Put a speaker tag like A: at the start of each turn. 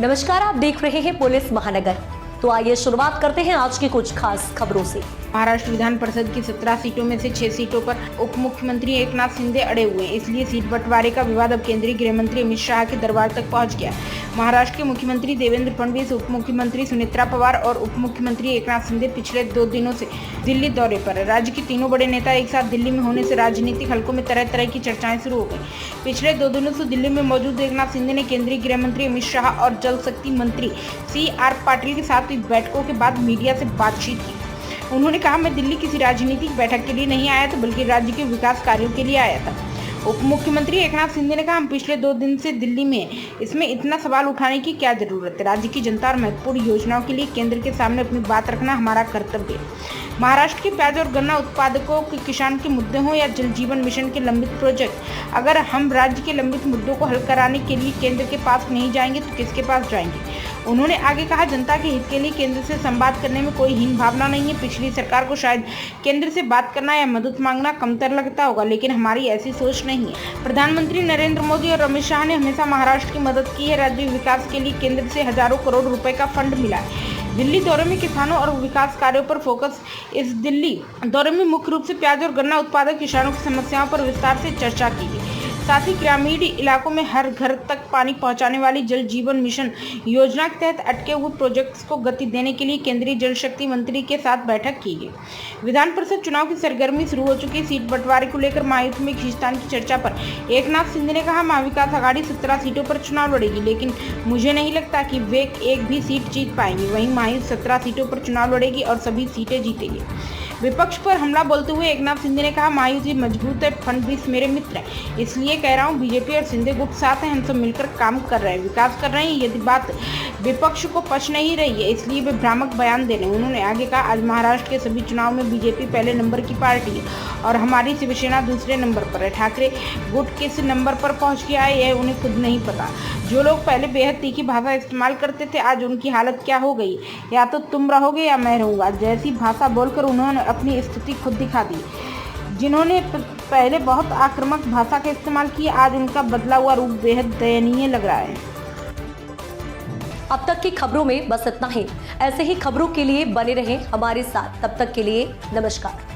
A: नमस्कार, आप देख रहे हैं पुलिस महानगर। तो आइए शुरुआत करते हैं आज की कुछ खास खबरों से।
B: महाराष्ट्र विधान परिषद की 17 सीटों में से 6 सीटों पर उप मुख्यमंत्री एकनाथ शिंदे अड़े हुए हैं। इसलिए सीट बंटवारे का विवाद अब केंद्रीय गृह मंत्री अमित शाह के दरबार तक पहुंच गया। महाराष्ट्र के मुख्यमंत्री देवेंद्र फडणवीस, उप मुख्यमंत्री सुनेत्रा पवार और उप मुख्यमंत्री एकनाथ शिंदे पिछले 2 दिनों से दिल्ली दौरे पर है। राज्य के तीनों बड़े नेता एक साथ दिल्ली में होने से राजनीतिक हलकों में तरह तरह की चर्चाएं शुरू हो गई। पिछले 2 दिनों से दिल्ली में मौजूद एकनाथ शिंदे ने केंद्रीय गृह मंत्री अमित शाह और जल शक्ति मंत्री CR पाटिल के साथ हुई बैठकों के बाद मीडिया से बातचीत की। उन्होंने कहा, मैं दिल्ली किसी राजनीतिक बैठक के लिए नहीं आया था, बल्कि राज्य के विकास कार्यों के लिए आया था। उप मुख्यमंत्री एकनाथ शिंदे ने कहा, हम पिछले 2 दिन से दिल्ली में हैं, इसमें इतना सवाल उठाने की क्या जरूरत है। राज्य की जनता और महत्वपूर्ण योजनाओं के लिए केंद्र के सामने अपनी बात रखना हमारा कर्तव्य है। महाराष्ट्र के प्याज और गन्ना उत्पादकों के किसान के मुद्दे हों या जल जीवन मिशन के लंबित प्रोजेक्ट, अगर हम राज्य के लंबित मुद्दों को हल कराने के लिए केंद्र के पास नहीं जाएंगे तो किसके पास जाएंगे। उन्होंने आगे कहा, जनता के हित के लिए केंद्र से संवाद करने में कोई हीन भावना नहीं है। पिछली सरकार को शायद केंद्र से बात करना या मदद मांगना कमतर लगता होगा, लेकिन हमारी ऐसी सोच नहीं है। प्रधानमंत्री नरेंद्र मोदी और अमित शाह ने हमेशा महाराष्ट्र की मदद की है। राज्य विकास के लिए केंद्र से हजारों करोड़ रुपए का फंड मिला है। दिल्ली दौरे में किसानों और विकास कार्यों पर फोकस। इस दिल्ली दौरे में मुख्य रूप से प्याज और गन्ना उत्पादक किसानों की समस्याओं पर विस्तार से चर्चा की गई। साथ ही ग्रामीण इलाकों में हर घर तक पानी पहुंचाने वाली जल जीवन मिशन योजना के तहत अटके हुए प्रोजेक्ट्स को गति देने के लिए केंद्रीय जल शक्ति मंत्री के साथ बैठक की गई। विधान परिषद चुनाव की सरगर्मी शुरू हो चुकी। सीट बंटवारे को लेकर महायुति में खींचतान की चर्चा पर एकनाथ शिंदे ने कहा, महाविकास आघाड़ी 17 सीटों पर चुनाव लड़ेगी, लेकिन मुझे नहीं लगता कि वे एक भी सीट जीत पाएंगी। वहीं महायुति 17 सीटों पर चुनाव लड़ेगी और सभी सीटें जीतेगी। विपक्ष पर हमला बोलते हुए एकनाथ शिंदे ने कहा, महायुति मजबूत है, फडणवीस मेरे मित्र हैं, इसलिए कह रहा हूं, बीजेपी और शिंदे गुट साथ हैं, हम सब मिलकर काम कर रहे हैं, विकास कर रहे हैं। यदि बात विपक्ष को पच नहीं रही है, इसलिए वे भ्रामक बयान दे रहे हैं। उन्होंने आगे कहा, आज महाराष्ट्र के सभी चुनाव में बीजेपी पहले नंबर की पार्टी है और हमारी शिवसेना दूसरे नंबर पर है। ठाकरे गुट किस नंबर पर पहुंच गया है, यह उन्हें खुद नहीं पता। जो लोग पहले बेहद तीखी भाषा इस्तेमाल करते थे, आज उनकी हालत क्या हो गई, या तो तुम रहोगे या मैं रहूंगा जैसी भाषा बोलकर उन्होंने अपनी स्थिति खुद दिखा दी। जिन्होंने पहले बहुत आक्रामक भाषा का इस्तेमाल किया, आज उनका बदला हुआ रूप बेहद दयनीय लग रहा है।
A: अब तक की खबरों में बस इतना ही। ऐसे ही खबरों के लिए बने रहें हमारे साथ। तब तक के लिए नमस्कार।